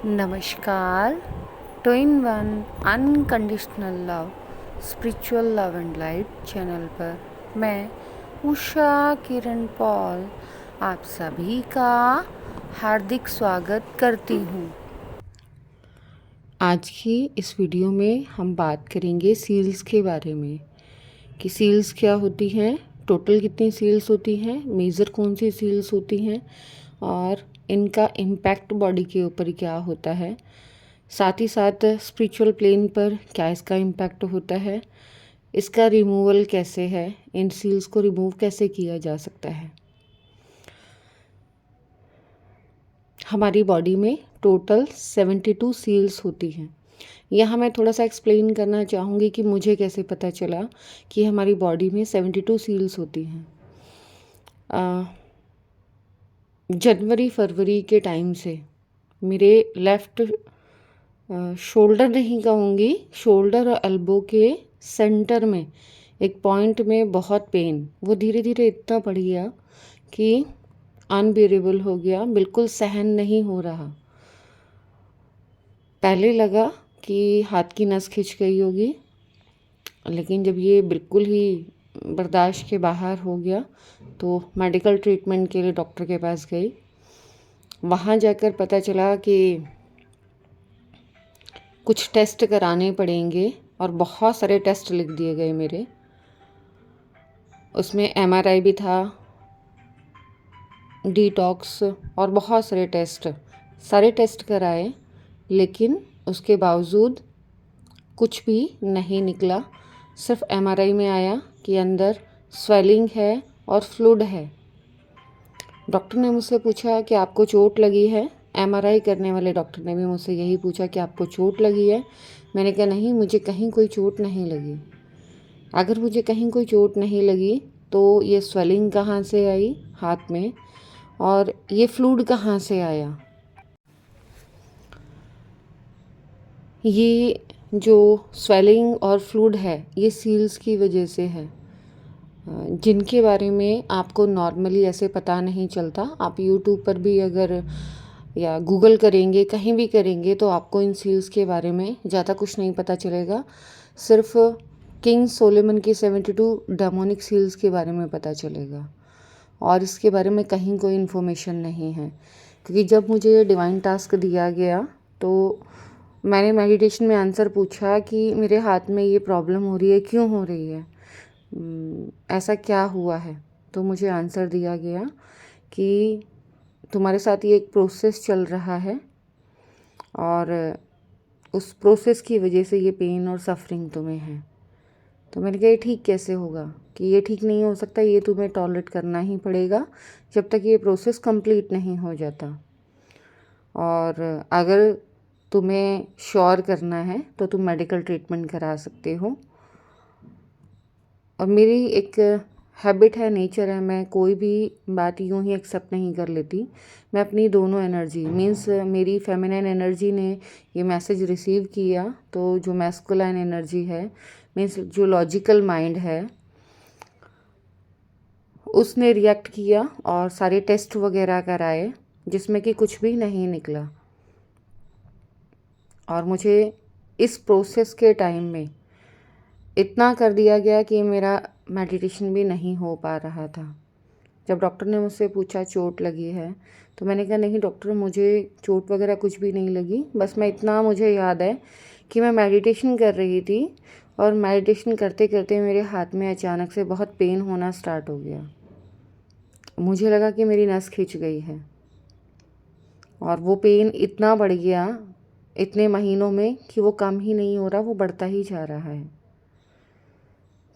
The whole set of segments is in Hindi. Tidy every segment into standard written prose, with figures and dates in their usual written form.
नमस्कार। Two in one unconditional love spiritual love and light channel पर मैं उषा किरण पॉल आप सभी का हार्दिक स्वागत करती हूँ। आज की इस वीडियो में हम बात करेंगे सील्स के बारे में कि सील्स क्या होती हैं, टोटल कितनी सील्स होती हैं, मेजर कौन सी सील्स होती हैं और इनका इम्पैक्ट बॉडी के ऊपर क्या होता है। साथ ही साथ स्पिरिचुअल प्लेन पर क्या इसका इम्पैक्ट होता है, इसका रिमूवल कैसे है, इन सील्स को रिमूव कैसे किया जा सकता है। हमारी बॉडी में टोटल 72 सील्स होती हैं। यहाँ मैं थोड़ा सा एक्सप्लेन करना चाहूँगी कि मुझे कैसे पता चला कि हमारी बॉडी में 72 सील्स होती हैं। जनवरी फरवरी के टाइम से मेरे लेफ़्ट शोल्डर नहीं कहूँगी, शोल्डर और एल्बो के सेंटर में एक पॉइंट में बहुत पेन, वो धीरे धीरे इतना बढ़ गया कि अनबियरेबल हो गया, बिल्कुल सहन नहीं हो रहा। पहले लगा कि हाथ की नस खिंच गई होगी, लेकिन जब ये बिल्कुल ही बर्दाश्त के बाहर हो गया तो मेडिकल ट्रीटमेंट के लिए डॉक्टर के पास गई। वहाँ जाकर पता चला कि कुछ टेस्ट कराने पड़ेंगे और बहुत सारे टेस्ट लिख दिए गए मेरे। उसमें एमआरआई भी था, डिटॉक्स और बहुत सारे टेस्ट कराए, लेकिन उसके बावजूद कुछ भी नहीं निकला। सिर्फ एमआरआई में आया कि अंदर स्वेलिंग है और फ्लूइड है। डॉक्टर ने मुझसे पूछा कि आपको चोट लगी है। एमआरआई करने वाले डॉक्टर ने भी मुझसे यही पूछा कि आपको चोट लगी है। मैंने कहा नहीं, मुझे कहीं कोई चोट नहीं लगी। अगर मुझे कहीं कोई चोट नहीं लगी तो ये स्वेलिंग कहाँ से आई हाथ में और ये फ्लूइड कहाँ से आया। ये जो स्वेलिंग और फ्लूइड है ये सील्स की वजह से है, जिनके बारे में आपको नॉर्मली ऐसे पता नहीं चलता। आप यूट्यूब पर भी अगर या गूगल करेंगे, कहीं भी करेंगे, तो आपको इन सील्स के बारे में ज़्यादा कुछ नहीं पता चलेगा। सिर्फ किंग सोलोमन की 72 डेमोनिक सील्स के बारे में पता चलेगा और इसके बारे में कहीं कोई इन्फॉर्मेशन नहीं है। क्योंकि जब मुझे ये डिवाइन टास्क दिया गया तो मैंने मेडिटेशन में आंसर पूछा कि मेरे हाथ में ये प्रॉब्लम हो रही है, क्यों हो रही है, ऐसा क्या हुआ है। तो मुझे आंसर दिया गया कि तुम्हारे साथ ये एक प्रोसेस चल रहा है और उस प्रोसेस की वजह से ये पेन और सफरिंग तुम्हें है। तो मैंने कहा ये ठीक कैसे होगा, कि ये ठीक नहीं हो सकता, ये तुम्हें टॉलरेट करना ही पड़ेगा जब तक ये प्रोसेस कंप्लीट नहीं हो जाता। और अगर तुम्हें श्योर करना है तो तुम मेडिकल ट्रीटमेंट करा सकते हो। और मेरी एक हैबिट है, नेचर है, मैं कोई भी बात यूं ही एक्सेप्ट नहीं कर लेती। मैं अपनी दोनों एनर्जी मीन्स मेरी फेमिनिन एनर्जी ने ये मैसेज रिसीव किया तो जो मैस्कुलाइन एनर्जी है मीन्स जो लॉजिकल माइंड है उसने रिएक्ट किया और सारे टेस्ट वगैरह कराए जिसमें कि कुछ भी नहीं निकला। और मुझे इस प्रोसेस के टाइम में इतना कर दिया गया कि मेरा मेडिटेशन भी नहीं हो पा रहा था। जब डॉक्टर ने मुझसे पूछा चोट लगी है तो मैंने कहा नहीं डॉक्टर, मुझे चोट वगैरह कुछ भी नहीं लगी। बस मैं इतना मुझे याद है कि मैं मेडिटेशन कर रही थी और मेडिटेशन करते करते मेरे हाथ में अचानक से बहुत पेन होना स्टार्ट हो गया। मुझे लगा कि मेरी नस खिंच गई है और वो पेन इतना बढ़ गया इतने महीनों में कि वो कम ही नहीं हो रहा, वो बढ़ता ही जा रहा है।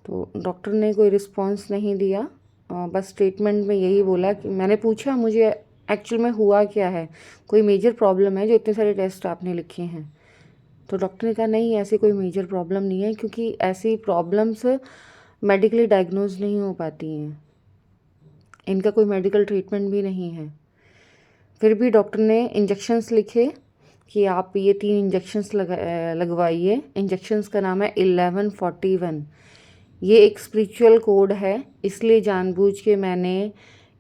तो डॉक्टर ने कोई रिस्पॉन्स नहीं दिया, बस ट्रीटमेंट में यही बोला कि मैंने पूछा मुझे एक्चुअल में हुआ क्या है, कोई मेजर प्रॉब्लम है जो इतने सारे टेस्ट आपने लिखे हैं। तो डॉक्टर ने कहा नहीं, ऐसी कोई मेजर प्रॉब्लम नहीं है, क्योंकि ऐसी प्रॉब्लम्स मेडिकली डायग्नोज नहीं हो पाती हैं, इनका कोई मेडिकल ट्रीटमेंट भी नहीं है। फिर भी डॉक्टर ने इंजेक्शन्स लिखे कि आप ये 3 इंजेक्शन्स लगवाइए। इंजेक्शन्स का नाम है 1141। ये एक स्पिरिचुअल कोड है, इसलिए जानबूझ के मैंने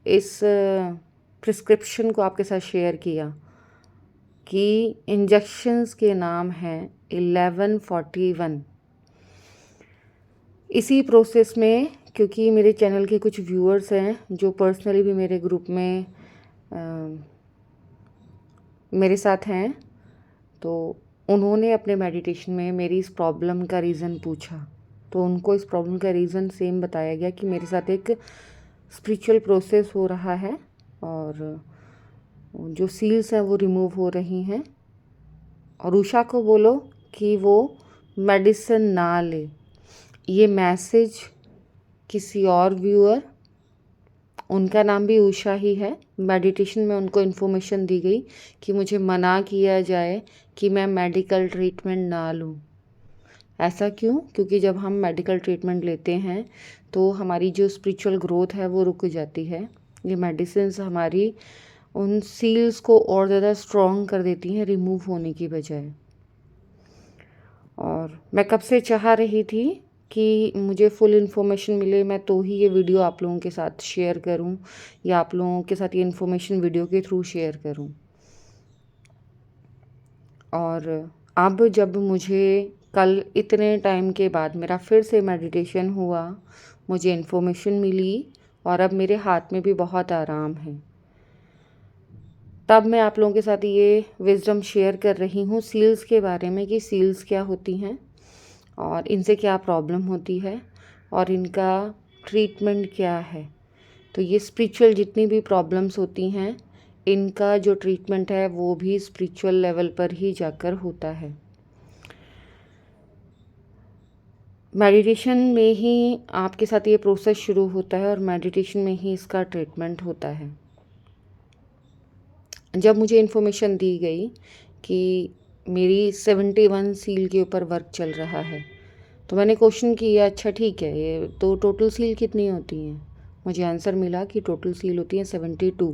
इस प्रिस्क्रिप्शन को आपके साथ शेयर किया। कि इंजेक्शंस के नाम हैं 1141। इसी प्रोसेस में, क्योंकि मेरे चैनल के कुछ व्यूअर्स हैं जो पर्सनली भी मेरे ग्रुप में मेरे साथ हैं, तो उन्होंने अपने मेडिटेशन में मेरी इस प्रॉब्लम का रीज़न पूछा। तो उनको इस प्रॉब्लम का रीज़न सेम बताया गया कि मेरे साथ एक स्पिरिचुअल प्रोसेस हो रहा है और जो सील्स हैं वो रिमूव हो रही हैं। और उषा को बोलो कि वो मेडिसिन ना ले। ये मैसेज किसी और व्यूअर, उनका नाम भी उषा ही है, मेडिटेशन में उनको इन्फॉर्मेशन दी गई कि मुझे मना किया जाए कि मैं मेडिकल ट्रीटमेंट ना लूँ। ऐसा क्यों? क्योंकि जब हम मेडिकल ट्रीटमेंट लेते हैं तो हमारी जो स्पिरिचुअल ग्रोथ है वो रुक जाती है। ये मेडिसिन्स हमारी उन सील्स को और ज़्यादा स्ट्रॉन्ग कर देती हैं रिमूव होने की बजाय। और मैं कब से चाह रही थी कि मुझे फुल इन्फॉर्मेशन मिले, मैं तो ही ये वीडियो आप लोगों के साथ शेयर करूं या आप लोगों के साथ ये इन्फॉर्मेशन वीडियो के थ्रू शेयर करूं। और अब जब मुझे कल इतने टाइम के बाद मेरा फिर से मेडिटेशन हुआ, मुझे इन्फॉर्मेशन मिली और अब मेरे हाथ में भी बहुत आराम है, तब मैं आप लोगों के साथ ये विज़डम शेयर कर रही हूँ सील्स के बारे में कि सील्स क्या होती हैं और इनसे क्या प्रॉब्लम होती है और इनका ट्रीटमेंट क्या है। तो ये स्पिरिचुअल जितनी भी प्रॉब्लम्स होती हैं, इनका जो ट्रीटमेंट है वो भी स्पिरिचुअल लेवल पर ही जाकर होता है। मेडिटेशन में ही आपके साथ ये प्रोसेस शुरू होता है और मेडिटेशन में ही इसका ट्रीटमेंट होता है। जब मुझे इन्फॉर्मेशन दी गई कि मेरी 71 सील के ऊपर वर्क चल रहा है, तो मैंने क्वेश्चन किया, अच्छा ठीक है, ये तो टोटल सील कितनी होती हैं? मुझे आंसर मिला कि टोटल सील होती हैं 72।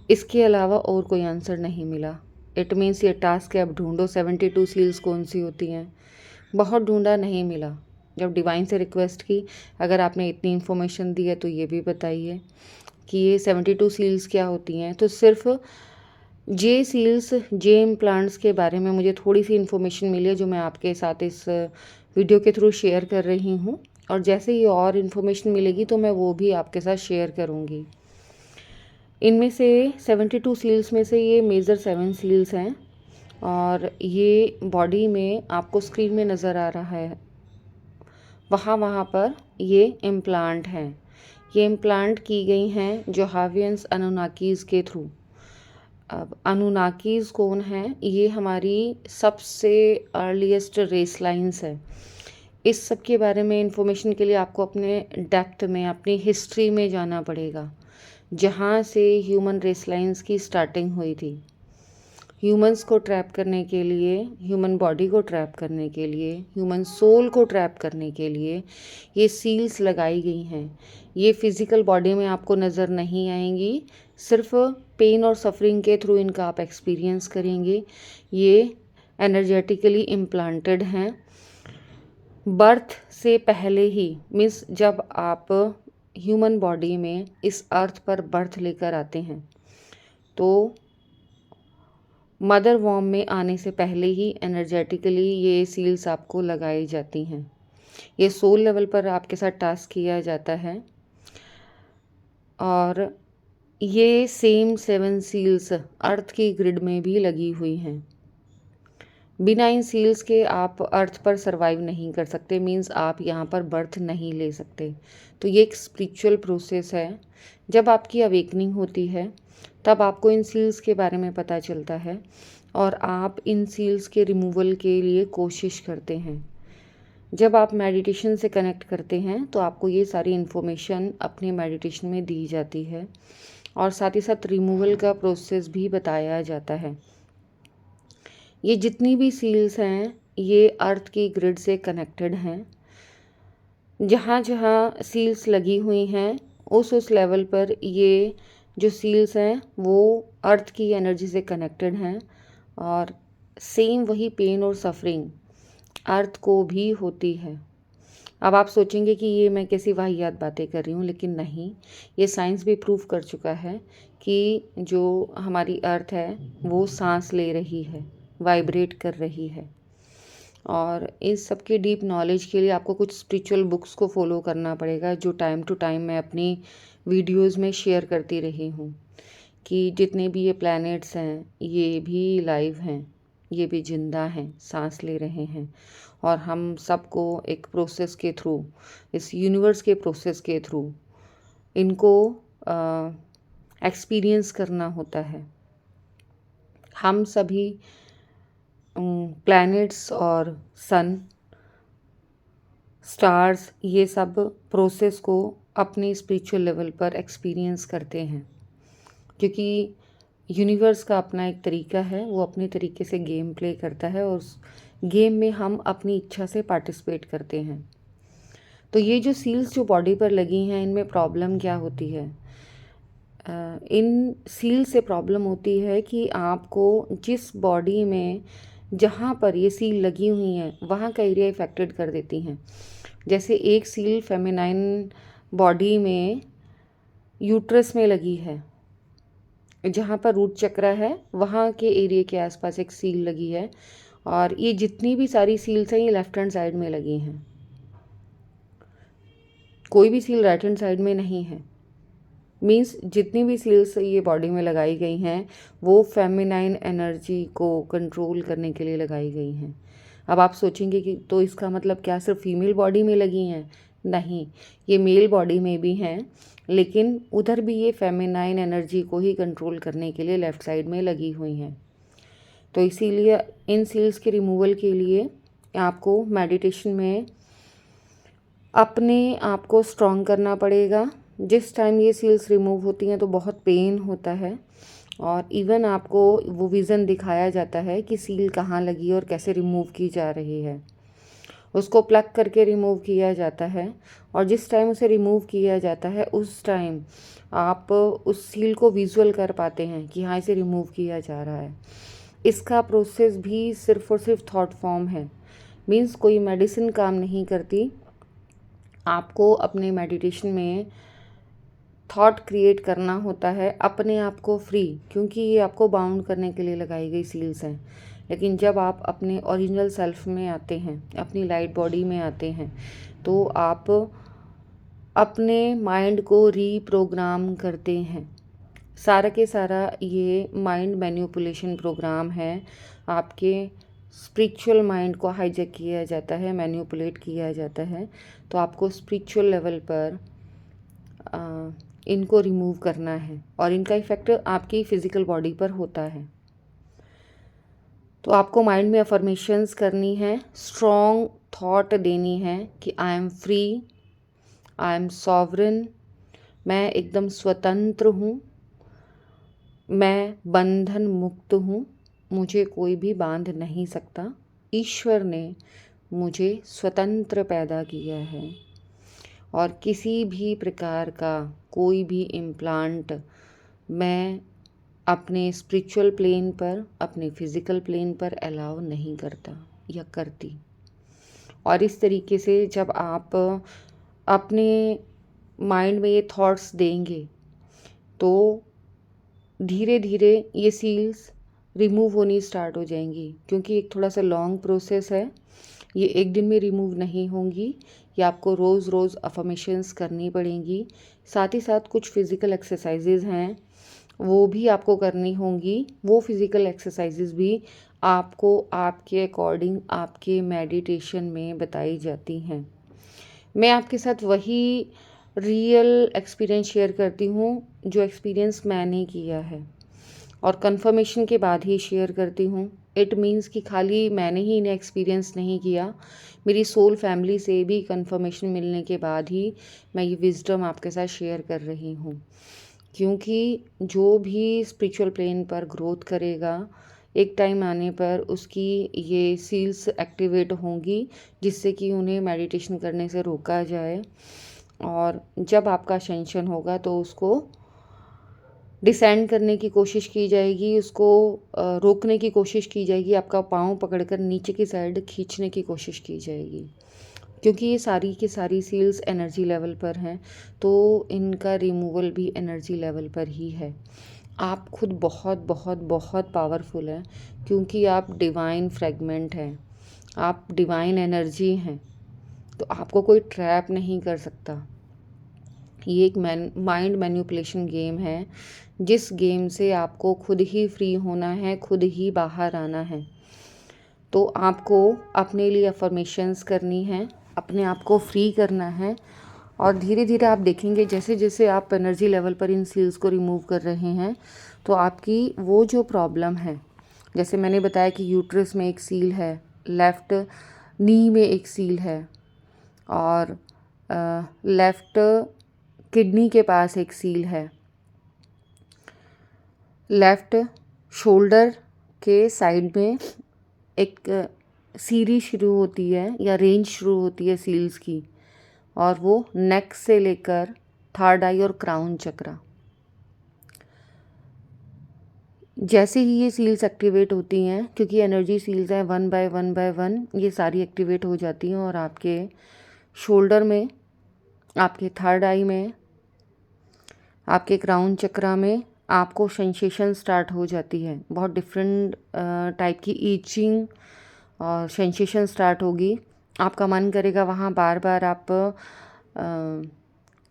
इसके अलावा और कोई आंसर नहीं मिला। इट मीन्स ये टास्क है, अब ढूंढो 72 सील्स कौन सी होती हैं। बहुत ढूंढा, नहीं मिला। जब डिवाइन से रिक्वेस्ट की, अगर आपने इतनी इन्फॉर्मेशन दी है तो ये भी बताइए कि ये 72 सील्स क्या होती हैं। तो सिर्फ जे सील्स, जे इम्प्लांट्स के बारे में मुझे थोड़ी सी इन्फॉर्मेशन मिली है जो मैं आपके साथ इस वीडियो के थ्रू शेयर कर रही हूँ। और जैसे ही और इन्फॉर्मेशन मिलेगी तो मैं वो भी आपके साथ शेयर करूँगी। इनमें से 72 सील्स में से ये मेजर 7 सील्स हैं और ये बॉडी में आपको स्क्रीन में नज़र आ रहा है, वहाँ पर ये इम्प्लांट हैं। ये इम्प्लांट की गई हैं जोहावियंस अनुनाकीज़ के थ्रू। अब अनुनाकीज़ कौन हैं? ये हमारी सबसे अर्लीस्ट रेस लाइन्स है। इस सब के बारे में इंफॉर्मेशन के लिए आपको अपने डेप्थ में, अपनी हिस्ट्री में जाना पड़ेगा, जहाँ से ह्यूमन रेस लाइन्स की स्टार्टिंग हुई थी। ह्यूमंस को ट्रैप करने के लिए, ह्यूमन बॉडी को ट्रैप करने के लिए, ह्यूमन सोल को ट्रैप करने के लिए ये सील्स लगाई गई हैं। ये फिज़िकल बॉडी में आपको नज़र नहीं आएंगी, सिर्फ पेन और सफरिंग के थ्रू इनका आप एक्सपीरियंस करेंगे। ये एनर्जेटिकली इम्प्लांटेड हैं बर्थ से पहले ही, मीन्स जब आप ह्यूमन बॉडी में इस अर्थ पर बर्थ लेकर आते हैं तो मदर वॉर्म में आने से पहले ही एनर्जेटिकली ये सील्स आपको लगाई जाती हैं। ये सोल लेवल पर आपके साथ टास्क किया जाता है और ये सेम 7 सील्स अर्थ की ग्रिड में भी लगी हुई हैं। बिना इन सील्स के आप अर्थ पर सरवाइव नहीं कर सकते, मीन्स आप यहाँ पर बर्थ नहीं ले सकते। तो ये एक स्पिरिचुअल प्रोसेस है। जब आपकी अवेकनिंग होती है तब आपको इन सील्स के बारे में पता चलता है और आप इन सील्स के रिमूवल के लिए कोशिश करते हैं। जब आप मेडिटेशन से कनेक्ट करते हैं तो आपको ये सारी इन्फॉर्मेशन अपने मेडिटेशन में दी जाती है और साथ ही साथ रिमूवल का प्रोसेस भी बताया जाता है। ये जितनी भी सील्स हैं ये अर्थ की ग्रिड से कनेक्टेड हैं। जहाँ जहाँ सील्स लगी हुई हैं उस लेवल पर ये जो सील्स हैं वो अर्थ की एनर्जी से कनेक्टेड हैं और सेम वही पेन और सफरिंग अर्थ को भी होती है। अब आप सोचेंगे कि ये मैं कैसी वाहियात बातें कर रही हूँ, लेकिन नहीं, ये साइंस भी प्रूव कर चुका है कि जो हमारी अर्थ है वो सांस ले रही है, वाइब्रेट कर रही है। और इस सब की डीप नॉलेज के लिए आपको कुछ स्पिरिचुअल बुक्स को फॉलो करना पड़ेगा, जो टाइम टू टाइम मैं अपनी वीडियोस में शेयर करती रही हूँ कि जितने भी ये प्लैनेट्स हैं ये भी लाइव हैं, ये भी जिंदा हैं, सांस ले रहे हैं। और हम सबको एक प्रोसेस के थ्रू, इस यूनिवर्स के प्रोसेस के थ्रू इनको एक्सपीरियंस करना होता है। हम सभी प्लैनेट्स और सन, स्टार्स, ये सब प्रोसेस को अपनी स्पिरिचुअल लेवल पर एक्सपीरियंस करते हैं, क्योंकि यूनिवर्स का अपना एक तरीका है, वो अपने तरीके से गेम प्ले करता है और उस गेम में हम अपनी इच्छा से पार्टिसिपेट करते हैं। तो ये जो सील्स जो बॉडी पर लगी हैं, इनमें प्रॉब्लम क्या होती है? इन सील से प्रॉब्लम होती है कि आपको जिस बॉडी में जहाँ पर ये सील लगी हुई हैं वहाँ का एरिया इफेक्टेड कर देती हैं। जैसे एक सील फेमिनाइन बॉडी में यूट्रस में लगी है, जहाँ पर रूट चक्र है वहाँ के एरिया के आसपास एक सील लगी है, और ये जितनी भी सारी सील्स हैं ये लेफ्ट हैंड साइड में लगी हैं, कोई भी सील राइट हैंड साइड में नहीं है। मीन्स जितनी भी सील्स ये बॉडी में लगाई गई हैं वो फेमिनाइन एनर्जी को कंट्रोल करने के लिए लगाई गई हैं। अब आप सोचेंगे कि तो इसका मतलब क्या सिर्फ फीमेल बॉडी में लगी हैं? नहीं, ये मेल बॉडी में भी हैं, लेकिन उधर भी ये फेमिनाइन एनर्जी को ही कंट्रोल करने के लिए लेफ़्ट साइड में लगी हुई हैं। तो इसीलिए इन सील्स के रिमूवल के लिए आपको मेडिटेशन में अपने आप को स्ट्रॉन्ग करना पड़ेगा। जिस टाइम ये सील्स रिमूव होती हैं तो बहुत पेन होता है, और इवन आपको वो विज़न दिखाया जाता है कि सील कहाँ लगी और कैसे रिमूव की जा रही है। उसको प्लग करके रिमूव किया जाता है, और जिस टाइम उसे रिमूव किया जाता है उस टाइम आप उस सील को विजुअल कर पाते हैं कि हाँ, इसे रिमूव किया जा रहा है। इसका प्रोसेस भी सिर्फ और सिर्फ थॉट फॉर्म है। मीन्स कोई मेडिसिन काम नहीं करती। आपको अपने मेडिटेशन में थॉट क्रिएट करना होता है अपने आप को फ्री, क्योंकि ये आपको बाउंड करने के लिए लगाई गई सील्स हैं। लेकिन जब आप अपने ओरिजिनल सेल्फ में आते हैं, अपनी लाइट बॉडी में आते हैं, तो आप अपने माइंड को रीप्रोग्राम करते हैं। सारा के सारा ये माइंड मैनिपुलेशन प्रोग्राम है। आपके स्पिरिचुअल माइंड को हाईजैक किया जाता है, मैनिपुलेट किया जाता है। तो आपको स्पिरिचुअल लेवल पर इनको रिमूव करना है, और इनका इफ़ेक्ट आपकी फ़िज़िकल बॉडी पर होता है। तो आपको माइंड में अफर्मेशंस करनी है, स्ट्रॉन्ग थॉट देनी है कि I am free, I am sovereign, मैं एकदम स्वतंत्र हूँ, मैं बंधन मुक्त हूँ, मुझे कोई भी बांध नहीं सकता। ईश्वर ने मुझे स्वतंत्र पैदा किया है, और किसी भी प्रकार का कोई भी इम्प्लांट मैं अपने स्पिरिचुअल प्लेन पर, अपने फिज़िकल प्लेन पर अलाउ नहीं करता या करती। और इस तरीके से जब आप अपने माइंड में ये थॉट्स देंगे तो धीरे धीरे ये सील्स रिमूव होनी स्टार्ट हो जाएंगी, क्योंकि एक थोड़ा सा लॉन्ग प्रोसेस है। ये एक दिन में रिमूव नहीं होंगी, ये आपको रोज़ रोज़ अफर्मेशंस करनी पड़ेंगी। साथ ही साथ कुछ फिज़िकल एक्सरसाइजेज़ हैं वो भी आपको करनी होंगी। वो फिज़िकल एक्सरसाइजेज़ भी आपको आपके अकॉर्डिंग आपके मेडिटेशन में बताई जाती हैं। मैं आपके साथ वही रियल एक्सपीरियंस शेयर करती हूँ जो एक्सपीरियंस मैंने किया है, और कंफर्मेशन के बाद ही शेयर करती हूँ। इट मीन्स कि खाली मैंने ही इन्हें एक्सपीरियंस नहीं किया, मेरी सोल फैमिली से भी कंफर्मेशन मिलने के बाद ही मैं ये विजडम आपके साथ शेयर कर रही हूँ। क्योंकि जो भी स्पिरिचुअल प्लेन पर ग्रोथ करेगा, एक टाइम आने पर उसकी ये सील्स एक्टिवेट होंगी, जिससे कि उन्हें मेडिटेशन करने से रोका जाए। और जब आपका असेंशन होगा तो उसको डिसेंड करने की कोशिश की जाएगी, उसको रोकने की कोशिश की जाएगी, आपका पाँव पकड़कर नीचे की साइड खींचने की कोशिश की जाएगी। क्योंकि ये सारी की सारी सील्स एनर्जी लेवल पर हैं, तो इनका रिमूवल भी एनर्जी लेवल पर ही है। आप खुद बहुत बहुत बहुत पावरफुल हैं, क्योंकि आप डिवाइन फ्रेगमेंट हैं, आप डिवाइन एनर्जी हैं, तो आपको कोई ट्रैप नहीं कर सकता। ये एक माइंड मैनिपुलेशन गेम है, जिस गेम से आपको खुद ही फ्री होना है, खुद ही बाहर आना है। तो आपको अपने लिए अफर्मेशंस करनी है, अपने आप को फ्री करना है, और धीरे धीरे आप देखेंगे जैसे जैसे आप एनर्जी लेवल पर इन सील्स को रिमूव कर रहे हैं, तो आपकी वो जो प्रॉब्लम है, जैसे मैंने बताया कि यूट्रस में एक सील है, लेफ़्ट नी में एक सील है, और लेफ़्ट किडनी के पास एक सील है, लेफ़्ट शोल्डर के साइड में एक सीरीज शुरू होती है या रेंज शुरू होती है सील्स की, और वो नेक से लेकर थर्ड आई और क्राउन चक्रा। जैसे ही ये सील्स एक्टिवेट होती हैं, क्योंकि एनर्जी सील्स हैं, 1 बाय 1 बाय 1 ये सारी एक्टिवेट हो जाती हैं, और आपके शोल्डर में, आपके थर्ड आई में, आपके क्राउन चक्रा में आपको सेंसेशन स्टार्ट हो जाती है। बहुत डिफरेंट टाइप की ईचिंग और सेंसेशन स्टार्ट होगी। आपका मन करेगा वहाँ बार बार आप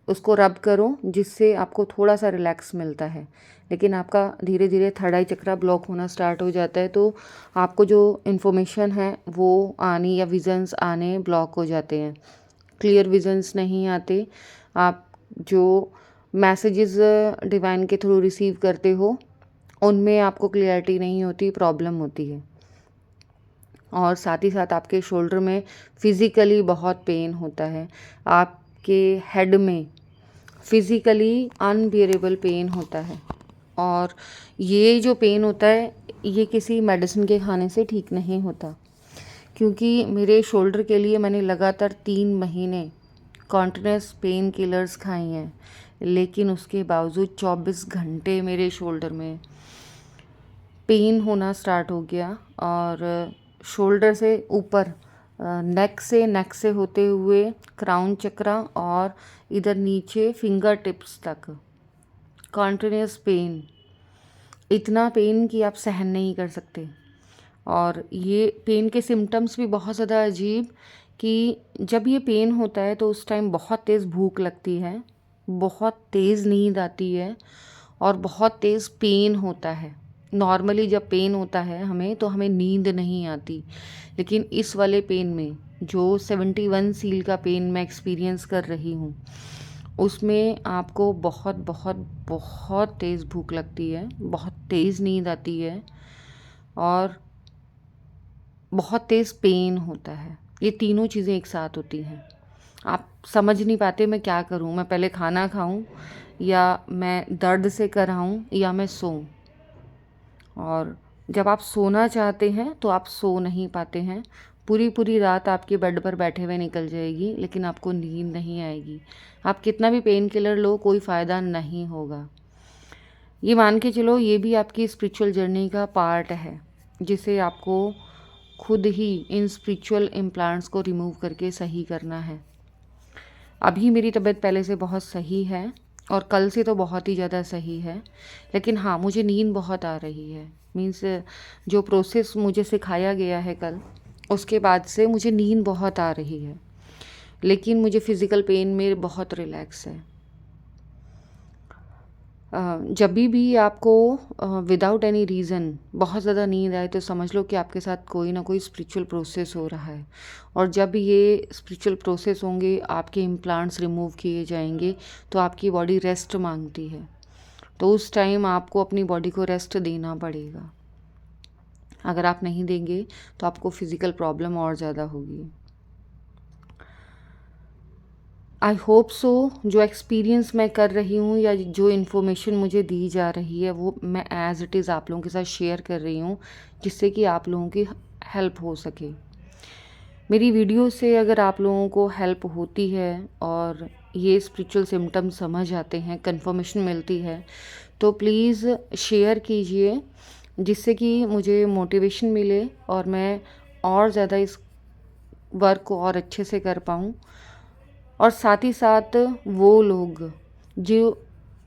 उसको रब करो, जिससे आपको थोड़ा सा रिलैक्स मिलता है। लेकिन आपका धीरे धीरे थर्ड आई चक्रा ब्लॉक होना स्टार्ट हो जाता है, तो आपको जो इन्फॉर्मेशन है वो आनी या विजन्स आने ब्लॉक हो जाते हैं, क्लियर विजन्स नहीं आते। आप जो मैसेजेस डिवाइन के थ्रू रिसीव करते हो, उनमें आपको क्लियरिटी नहीं होती, प्रॉब्लम होती है। और साथ ही साथ आपके शोल्डर में फिज़िकली बहुत पेन होता है, आपके हेड में फिज़िकली अनबियरेबल पेन होता है, और ये जो पेन होता है ये किसी मेडिसिन के खाने से ठीक नहीं होता। क्योंकि मेरे शोल्डर के लिए मैंने लगातार 3 महीने कॉन्टिन्यूस पेन किलर्स खाई हैं, लेकिन उसके बावजूद 24 घंटे मेरे शोल्डर में पेन होना स्टार्ट हो गया, और शोल्डर से ऊपर नेक से होते हुए क्राउन चक्रा और इधर नीचे फिंगर टिप्स तक कॉन्टिन्यूस पेन, इतना पेन कि आप सहन नहीं कर सकते। और ये पेन के सिम्टम्स भी बहुत ज़्यादा अजीब, कि जब ये पेन होता है तो उस टाइम बहुत तेज़ भूख लगती है, बहुत तेज़ नींद आती है, और बहुत तेज़ पेन होता है। नॉर्मली जब पेन होता है हमें, तो हमें नींद नहीं आती, लेकिन इस वाले पेन में जो 71 सील का पेन मैं एक्सपीरियंस कर रही हूँ, उसमें आपको बहुत बहुत बहुत तेज़ भूख लगती है, बहुत तेज़ नींद आती है, और बहुत तेज़ पेन होता है। ये तीनों चीज़ें एक साथ होती हैं। आप समझ नहीं पाते मैं क्या करूँ, मैं पहले खाना खाऊँ, या मैं दर्द से कराऊँ, या मैं सोऊँ। और जब आप सोना चाहते हैं तो आप सो नहीं पाते हैं, पूरी पूरी रात आपके बेड पर बैठे हुए निकल जाएगी, लेकिन आपको नींद नहीं आएगी। आप कितना भी पेन किलर लो, कोई फ़ायदा नहीं होगा। ये मान के चलो, ये भी आपकी स्पिरिचुअल जर्नी का पार्ट है, जिसे आपको खुद ही इन स्पिरिचुअल इम्प्लांट्स को रिमूव करके सही करना है। अभी मेरी तबीयत पहले से बहुत सही है, और कल से तो बहुत ही ज़्यादा सही है। लेकिन हाँ, मुझे नींद बहुत आ रही है, मीन्स जो प्रोसेस मुझे सिखाया गया है कल, उसके बाद से मुझे नींद बहुत आ रही है, लेकिन मुझे फ़िज़िकल पेन में बहुत रिलैक्स है। जब भी आपको विदाउट एनी रीज़न बहुत ज़्यादा नींद आए, तो समझ लो कि आपके साथ कोई ना कोई स्पिरिचुअल प्रोसेस हो रहा है, और जब ये स्पिरिचुअल प्रोसेस होंगे, आपके इम्प्लांट्स रिमूव किए जाएंगे, तो आपकी बॉडी रेस्ट मांगती है, तो उस टाइम आपको अपनी बॉडी को रेस्ट देना पड़ेगा। अगर आप नहीं देंगे तो आपको फिज़िकल प्रॉब्लम और ज़्यादा होगी। आई होप सो, जो एक्सपीरियंस मैं कर रही हूँ या जो इन्फॉर्मेशन मुझे दी जा रही है, वो मैं एज़ इट इज़ आप लोगों के साथ शेयर कर रही हूँ, जिससे कि आप लोगों की हेल्प हो सके। मेरी वीडियो से अगर आप लोगों को हेल्प होती है और ये स्पिरिचुअल सिम्टम्स समझ आते हैं, कंफर्मेशन मिलती है, तो प्लीज़ शेयर कीजिए, जिससे कि मुझे मोटिवेशन मिले और मैं और ज़्यादा इस वर्क को और अच्छे से कर पाऊँ, और साथ ही साथ वो लोग जो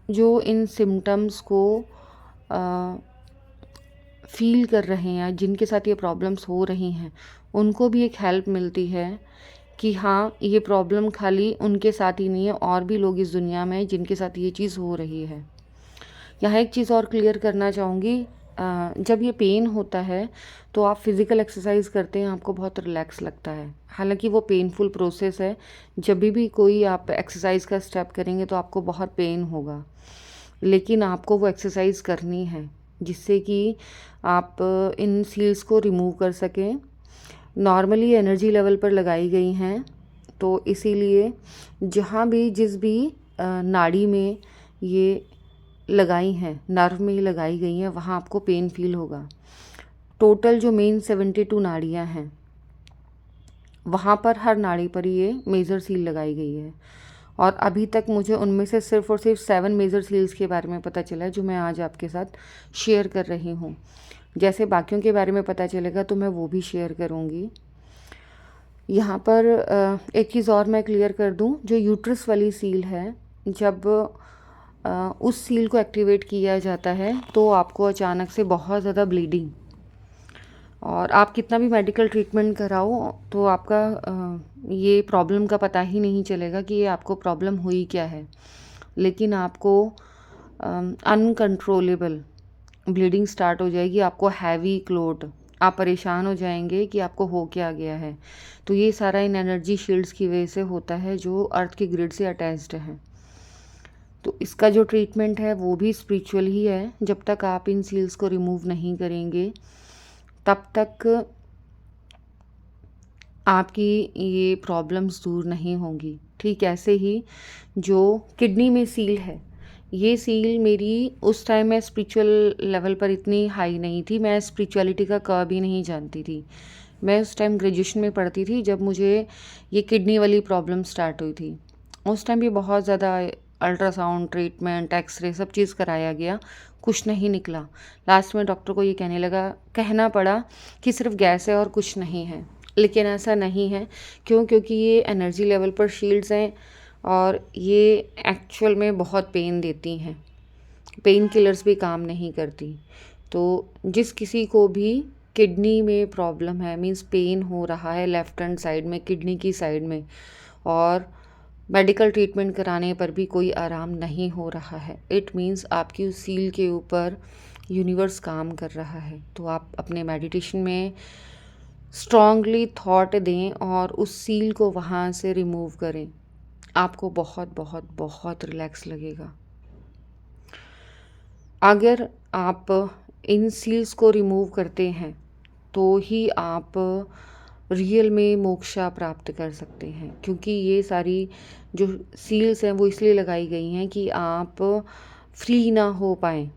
जो इन सिम्टम्स को फ़ील कर रहे हैं, जिनके साथ ये प्रॉब्लम्स हो रही हैं, उनको भी एक हेल्प मिलती है कि हाँ, ये प्रॉब्लम खाली उनके साथ ही नहीं है, और भी लोग इस दुनिया में हैं जिनके साथ ये चीज़ हो रही है। यहाँ एक चीज़ और क्लियर करना चाहूँगी, जब ये पेन होता है तो आप फिज़िकल एक्सरसाइज करते हैं, आपको बहुत रिलैक्स लगता है। हालाँकि वो पेनफुल प्रोसेस है, जब भी कोई आप एक्सरसाइज का स्टेप करेंगे तो आपको बहुत पेन होगा, लेकिन आपको वो एक्सरसाइज करनी है जिससे कि आप इन सील्स को रिमूव कर सकें। नॉर्मली एनर्जी लेवल पर लगाई गई हैं, तो इसीलिए जहाँ भी जिस भी नाड़ी में ये लगाई हैं, नर्व में ही लगाई गई हैं, वहाँ आपको पेन फील होगा। टोटल जो मेन 72 नाड़ियाँ हैं, वहाँ पर हर नाड़ी पर ये मेजर सील लगाई गई है, और अभी तक मुझे उनमें से सिर्फ़ और सिर्फ 7 मेजर सील्स के बारे में पता चला है, जो मैं आज आपके साथ शेयर कर रही हूँ। जैसे बाकियों के बारे में पता चलेगा तो मैं वो भी शेयर करूँगी। यहाँ पर एक चीज़ और मैं क्लियर कर दूँ, जो यूट्रस वाली सील है, जब उस सील को एक्टिवेट किया जाता है तो आपको अचानक से बहुत ज़्यादा ब्लीडिंग, और आप कितना भी मेडिकल ट्रीटमेंट कराओ तो आपका ये प्रॉब्लम का पता ही नहीं चलेगा कि ये आपको प्रॉब्लम हुई क्या है, लेकिन आपको अनकंट्रोलेबल ब्लीडिंग स्टार्ट हो जाएगी, आपको हैवी क्लोट, आप परेशान हो जाएंगे कि आपको हो क्या गया है। तो ये सारा इन एनर्जी शील्ड्स की वजह से होता है, जो अर्थ की ग्रिड से अटैच्ड है। तो इसका जो ट्रीटमेंट है वो भी स्पिरिचुअल ही है। जब तक आप इन सील्स को रिमूव नहीं करेंगे तब तक आपकी ये प्रॉब्लम्स दूर नहीं होंगी। ठीक ऐसे ही जो किडनी में सील है, ये सील मेरी उस टाइम मैं स्पिरिचुअल लेवल पर इतनी हाई नहीं थी, मैं स्पिरिचुअलिटी का क भी नहीं जानती थी। मैं उस टाइम ग्रेजुएशन में पढ़ती थी जब मुझे ये किडनी वाली प्रॉब्लम स्टार्ट हुई थी। उस टाइम भी बहुत ज़्यादा अल्ट्रासाउंड, ट्रीटमेंट, एक्सरे सब चीज़ कराया गया, कुछ नहीं निकला। लास्ट में डॉक्टर को ये कहना पड़ा कि सिर्फ गैस है और कुछ नहीं है, लेकिन ऐसा नहीं है। क्यों? क्योंकि ये एनर्जी लेवल पर शील्ड्स हैं और ये एक्चुअल में बहुत पेन देती हैं। पेन किलर्स भी काम नहीं करती। तो जिस किसी को भी किडनी में प्रॉब्लम है, मींस पेन हो रहा है लेफ़्ट हैंड साइड में, किडनी की साइड में, और मेडिकल ट्रीटमेंट कराने पर भी कोई आराम नहीं हो रहा है, इट मीन्स आपकी उस सील के ऊपर यूनिवर्स काम कर रहा है। तो आप अपने मेडिटेशन में स्ट्रांगली थॉट दें और उस सील को वहाँ से रिमूव करें। आपको बहुत बहुत बहुत रिलैक्स लगेगा। अगर आप इन सील्स को रिमूव करते हैं तो ही आप रियल में मोक्षा प्राप्त कर सकते हैं, क्योंकि ये सारी जो सील्स हैं वो इसलिए लगाई गई हैं कि आप फ्री ना हो पाएँ,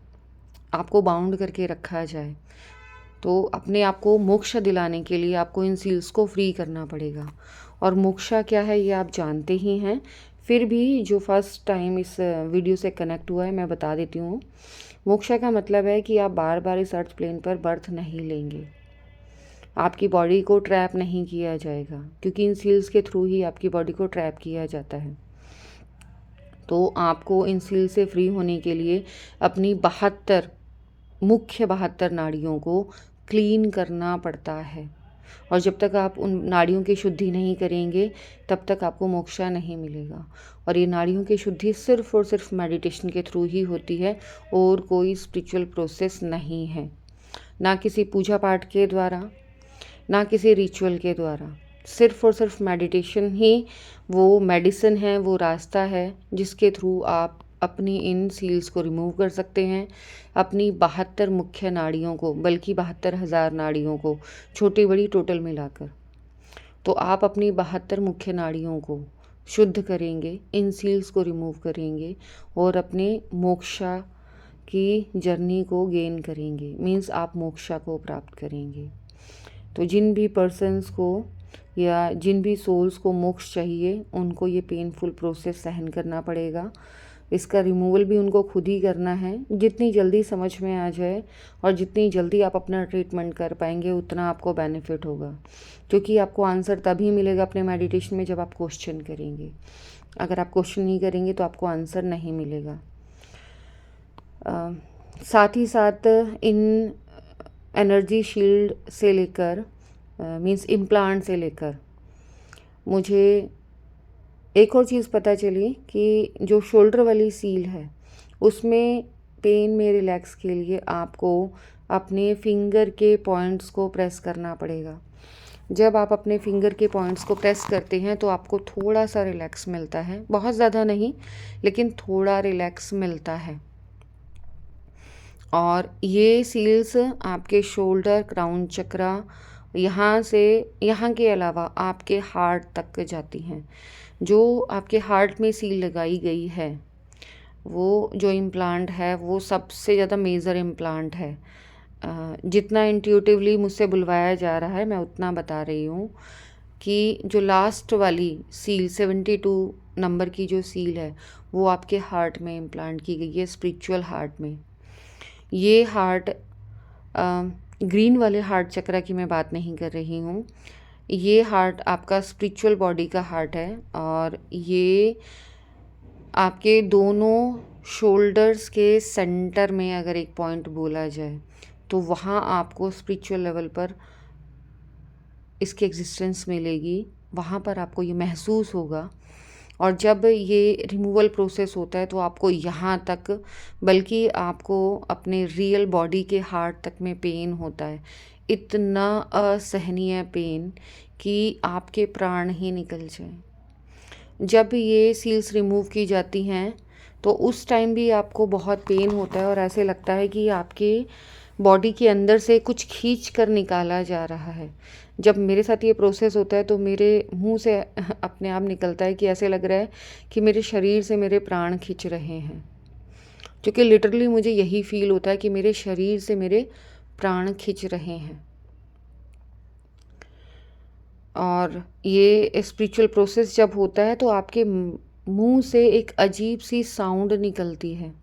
आपको बाउंड करके रखा जाए। तो अपने आप को मोक्ष दिलाने के लिए आपको इन सील्स को फ्री करना पड़ेगा। और मोक्षा क्या है ये आप जानते ही हैं, फिर भी जो फर्स्ट टाइम इस वीडियो से कनेक्ट हुआ है मैं बता देती हूँ। मोक्षा का मतलब है कि आप बार बार इस अर्थ प्लेन पर बर्थ नहीं लेंगे, आपकी बॉडी को ट्रैप नहीं किया जाएगा, क्योंकि इन सील्स के थ्रू ही आपकी बॉडी को ट्रैप किया जाता है। तो आपको इन सील से फ्री होने के लिए अपनी 72 मुख्य 72 नाड़ियों को क्लीन करना पड़ता है, और जब तक आप उन नाड़ियों की शुद्धि नहीं करेंगे तब तक आपको मोक्षा नहीं मिलेगा। और ये नाड़ियों की शुद्धि सिर्फ़ और सिर्फ मेडिटेशन के थ्रू ही होती है, और कोई स्पिरिचुअल प्रोसेस नहीं है, ना किसी पूजा पाठ के द्वारा, ना किसी रिचुअल के द्वारा। सिर्फ़ और सिर्फ मेडिटेशन ही वो मेडिसिन है, वो रास्ता है जिसके थ्रू आप अपनी इन सील्स को रिमूव कर सकते हैं, अपनी 72 मुख्य नाड़ियों को, बल्कि 72,000 नाड़ियों को, छोटी बड़ी टोटल मिलाकर। तो आप अपनी 72 मुख्य नाड़ियों को शुद्ध करेंगे, इन सील्स को रिमूव करेंगे और अपने मोक्षा की जर्नी को गेन करेंगे, मीन्स आप मोक्षा को प्राप्त करेंगे। तो जिन भी पर्सन्स को या जिन भी सोल्स को मोक्ष चाहिए, उनको ये पेनफुल प्रोसेस सहन करना पड़ेगा। इसका रिमूवल भी उनको खुद ही करना है। जितनी जल्दी समझ में आ जाए और जितनी जल्दी आप अपना ट्रीटमेंट कर पाएंगे उतना आपको बेनिफिट होगा, क्योंकि आपको आंसर तभी मिलेगा अपने मेडिटेशन में जब आप क्वेश्चन करेंगे। अगर आप क्वेश्चन नहीं करेंगे तो आपको आंसर नहीं मिलेगा। साथ ही साथ इन एनर्जी शील्ड से लेकर मीन्स इम्प्लांट से लेकर मुझे एक और चीज़ पता चली कि जो शोल्डर वाली सील है उसमें पेन में रिलैक्स के लिए आपको अपने फिंगर के पॉइंट्स को प्रेस करना पड़ेगा। जब आप अपने फिंगर के पॉइंट्स को प्रेस करते हैं तो आपको थोड़ा सा रिलैक्स मिलता है, बहुत ज़्यादा नहीं लेकिन थोड़ा रिलैक्स मिलता है। और ये सील्स आपके शोल्डर, क्राउन चक्रा, यहाँ से यहाँ के अलावा आपके हार्ट तक जाती हैं। जो आपके हार्ट में सील लगाई गई है वो जो इम्प्लांट है वो सबसे ज़्यादा मेजर इम्प्लांट है। जितना इंट्यूटिवली मुझसे बुलवाया जा रहा है मैं उतना बता रही हूँ कि जो लास्ट वाली सील 72 नंबर की जो सील है वो आपके हार्ट में इम्प्लांट की गई है, स्पिरिचुअल हार्ट में। ये हार्ट ग्रीन वाले हार्ट चक्रा की मैं बात नहीं कर रही हूँ। ये हार्ट आपका स्पिरिचुअल बॉडी का हार्ट है और ये आपके दोनों शोल्डर्स के सेंटर में अगर एक पॉइंट बोला जाए तो वहाँ आपको स्पिरिचुअल लेवल पर इसकी एग्जिस्टेंस मिलेगी, वहाँ पर आपको ये महसूस होगा। और जब ये रिमूवल प्रोसेस होता है तो आपको यहाँ तक, बल्कि आपको अपने रियल बॉडी के हार्ट तक में पेन होता है, इतना असहनीय पेन कि आपके प्राण ही निकल जाए। जब ये सील्स रिमूव की जाती हैं तो उस टाइम भी आपको बहुत पेन होता है और ऐसे लगता है कि आपके बॉडी के अंदर से कुछ खींच कर निकाला जा रहा है। जब मेरे साथ ये प्रोसेस होता है तो मेरे मुंह से अपने आप निकलता है कि ऐसे लग रहा है कि मेरे शरीर से मेरे प्राण खींच रहे हैं, क्योंकि लिटरली मुझे यही फील होता है कि मेरे शरीर से मेरे प्राण खींच रहे हैं। और ये स्पिरिचुअल प्रोसेस जब होता है तो आपके मुंह से एक अजीब सी साउंड निकलती है।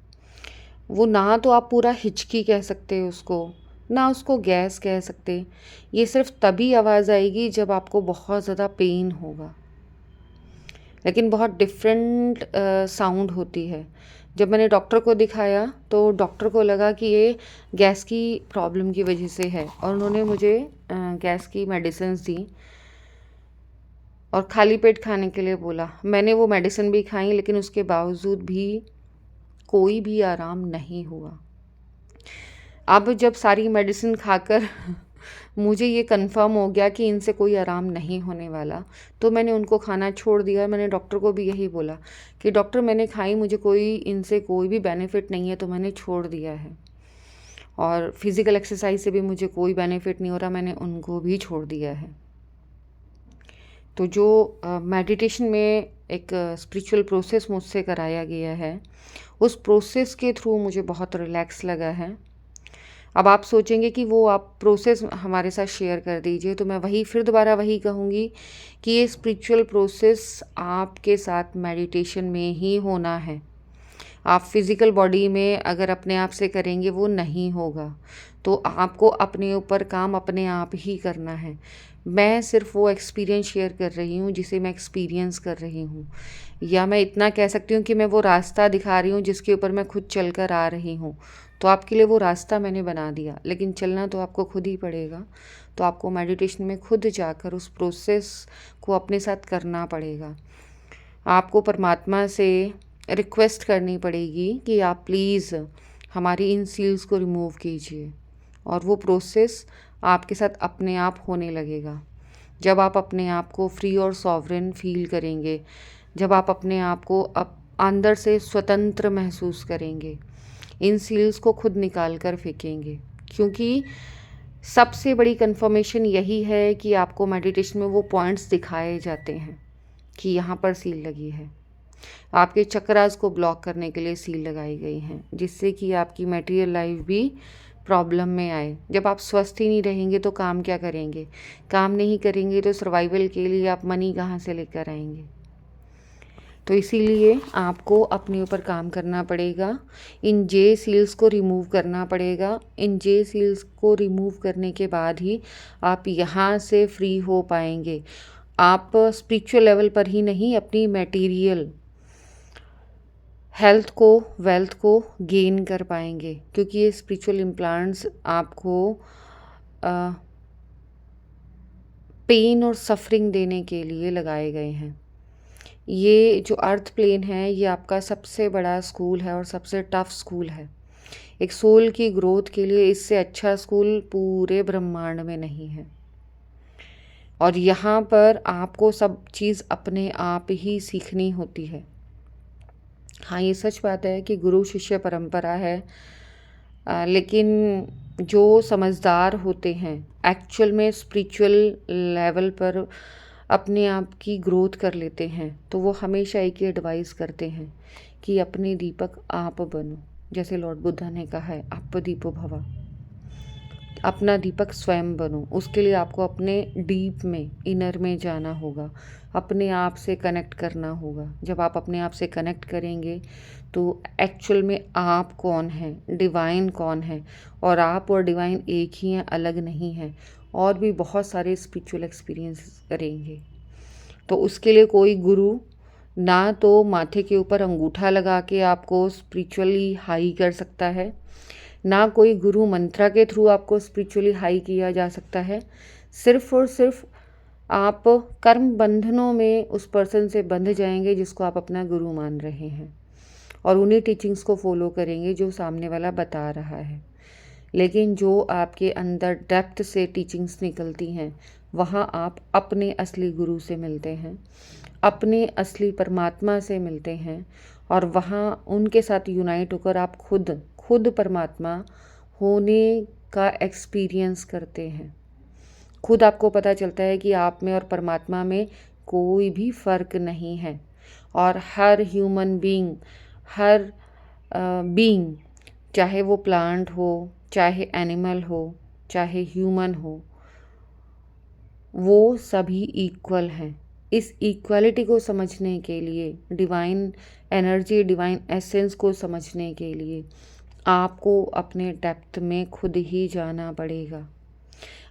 वो ना तो आप पूरा हिचकी कह सकते उसको, ना उसको गैस कह सकते। ये सिर्फ तभी आवाज़ आएगी जब आपको बहुत ज़्यादा पेन होगा, लेकिन बहुत डिफरेंट साउंड होती है। जब मैंने डॉक्टर को दिखाया तो डॉक्टर को लगा कि ये गैस की प्रॉब्लम की वजह से है और उन्होंने मुझे गैस की मेडिसिन्स दी और खाली पेट खाने के लिए बोला। मैंने वो मेडिसिन भी खाई लेकिन उसके बावजूद भी कोई भी आराम नहीं हुआ। अब जब सारी मेडिसिन खाकर मुझे ये कंफर्म हो गया कि इनसे कोई आराम नहीं होने वाला, तो मैंने उनको खाना छोड़ दिया। मैंने डॉक्टर को भी यही बोला कि डॉक्टर मैंने खाई, मुझे इनसे कोई भी बेनिफिट नहीं है तो मैंने छोड़ दिया है। और फिज़िकल एक्सरसाइज से भी मुझे कोई बेनिफिट नहीं हो रहा, मैंने उनको भी छोड़ दिया है। तो जो मेडिटेशन में एक स्पिरिचुअल प्रोसेस मुझसे कराया गया है उस प्रोसेस के थ्रू मुझे बहुत रिलैक्स लगा है। अब आप सोचेंगे कि वो आप प्रोसेस हमारे साथ शेयर कर दीजिए, तो मैं फिर दोबारा वही कहूँगी कि ये स्पिरिचुअल प्रोसेस आपके साथ मेडिटेशन में ही होना है। आप फिज़िकल बॉडी में अगर अपने आप से करेंगे वो नहीं होगा, तो आपको अपने ऊपर काम अपने आप ही करना है। मैं सिर्फ वो एक्सपीरियंस शेयर कर रही हूँ जिसे मैं एक्सपीरियंस कर रही हूँ, या मैं इतना कह सकती हूँ कि मैं वो रास्ता दिखा रही हूँ जिसके ऊपर मैं खुद चल कर आ रही हूँ। तो आपके लिए वो रास्ता मैंने बना दिया, लेकिन चलना तो आपको खुद ही पड़ेगा। तो आपको मेडिटेशन में खुद जाकर उस प्रोसेस को अपने साथ करना पड़ेगा। आपको परमात्मा से रिक्वेस्ट करनी पड़ेगी कि आप प्लीज़ हमारी इन सील्स को रिमूव कीजिए, और वो प्रोसेस आपके साथ अपने आप होने लगेगा। जब आप अपने आप को फ्री और सॉवरेन फील करेंगे, जब आप अपने आप को अंदर से स्वतंत्र महसूस करेंगे, इन सील्स को खुद निकाल कर फेंकेंगे। क्योंकि सबसे बड़ी कंफर्मेशन यही है कि आपको मेडिटेशन में वो पॉइंट्स दिखाए जाते हैं कि यहाँ पर सील लगी है। आपके चक्रास को ब्लॉक करने के लिए सील लगाई गई हैं, जिससे कि आपकी मटेरियल लाइफ भी प्रॉब्लम में आए। जब आप स्वस्थ ही नहीं रहेंगे तो काम क्या करेंगे? काम नहीं करेंगे तो सर्वाइवल के लिए आप मनी कहाँ से लेकर आएंगे? तो इसीलिए आपको अपने ऊपर काम करना पड़ेगा। इन जे सील्स को रिमूव करना पड़ेगा। इन जे सील्स को रिमूव करने के बाद ही आप यहाँ से फ्री हो पाएंगे। आप स्पिरिचुअल लेवल पर ही नहीं, अपनी मटेरियल हेल्थ को, वेल्थ को गेन कर पाएंगे, क्योंकि ये स्पिरिचुअल इम्प्लांट्स आपको पेन और सफरिंग देने के लिए लगाए गए हैं। ये जो अर्थ प्लेन है, ये आपका सबसे बड़ा स्कूल है और सबसे टफ स्कूल है। एक सोल की ग्रोथ के लिए इससे अच्छा स्कूल पूरे ब्रह्मांड में नहीं है। और यहाँ पर आपको सब चीज़ अपने आप ही सीखनी होती है। हाँ, ये सच बात है कि गुरु शिष्य परंपरा है, लेकिन जो समझदार होते हैं एक्चुअल में स्पिरिचुअल लेवल पर अपने आप की ग्रोथ कर लेते हैं, तो वो हमेशा एक ही एडवाइस करते हैं कि अपने दीपक आप बनो। जैसे लॉर्ड बुद्धा ने कहा है, आप दीपो भवा, अपना दीपक स्वयं बनो। उसके लिए आपको अपने डीप में, इनर में जाना होगा, अपने आप से कनेक्ट करना होगा। जब आप अपने आप से कनेक्ट करेंगे तो एक्चुअल में आप कौन है, डिवाइन कौन है, और आप और डिवाइन एक ही हैं, अलग नहीं हैं। और भी बहुत सारे स्पिरिचुअल एक्सपीरियंस करेंगे। तो उसके लिए कोई गुरु ना तो माथे के ऊपर अंगूठा लगा के आपको स्पिरिचुअली हाई कर सकता है, ना कोई गुरु मंत्रा के थ्रू आपको स्पिरिचुअली हाई किया जा सकता है। सिर्फ और सिर्फ आप कर्म बंधनों में उस पर्सन से बंध जाएंगे जिसको आप अपना गुरु मान रहे हैं, और उन्हीं टीचिंग्स को फॉलो करेंगे जो सामने वाला बता रहा है। लेकिन जो आपके अंदर डेप्थ से टीचिंग्स निकलती हैं, वहाँ आप अपने असली गुरु से मिलते हैं, अपने असली परमात्मा से मिलते हैं, और वहाँ उनके साथ यूनाइट होकर आप खुद परमात्मा होने का एक्सपीरियंस करते हैं। खुद आपको पता चलता है कि आप में और परमात्मा में कोई भी फ़र्क नहीं है। और हर ह्यूमन बीइंग, हर बीइंग, चाहे वो प्लांट हो, चाहे एनिमल हो, चाहे ह्यूमन हो, वो सभी इक्वल हैं। इस इक्वालिटी को समझने के लिए, डिवाइन एनर्जी, डिवाइन एसेंस को समझने के लिए आपको अपने डेप्थ में खुद ही जाना पड़ेगा।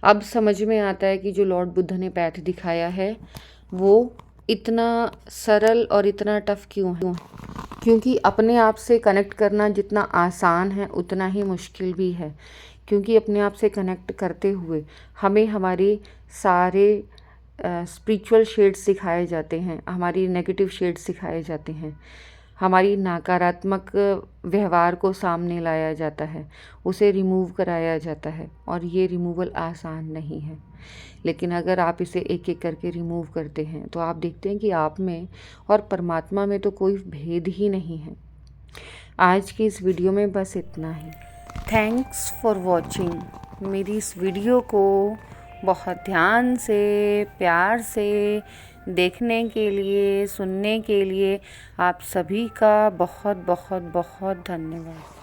अब समझ में आता है कि जो लॉर्ड बुद्ध ने पैथ दिखाया है वो इतना सरल और इतना टफ क्यों है। क्योंकि अपने आप से कनेक्ट करना जितना आसान है उतना ही मुश्किल भी है। क्योंकि अपने आप से कनेक्ट करते हुए हमें हमारे सारे स्पिरिचुअल शेड्स सिखाए जाते हैं, हमारी नेगेटिव शेड्स सिखाए जाते हैं, हमारी नकारात्मक व्यवहार को सामने लाया जाता है, उसे रिमूव कराया जाता है। और ये रिमूवल आसान नहीं है, लेकिन अगर आप इसे एक एक करके रिमूव करते हैं तो आप देखते हैं कि आप में और परमात्मा में तो कोई भेद ही नहीं है। आज की इस वीडियो में बस इतना ही। Thanks for watching. मेरी इस वीडियो को बहुत ध्यान से, प्यार से देखने के लिए, सुनने के लिए आप सभी का बहुत बहुत बहुत धन्यवाद।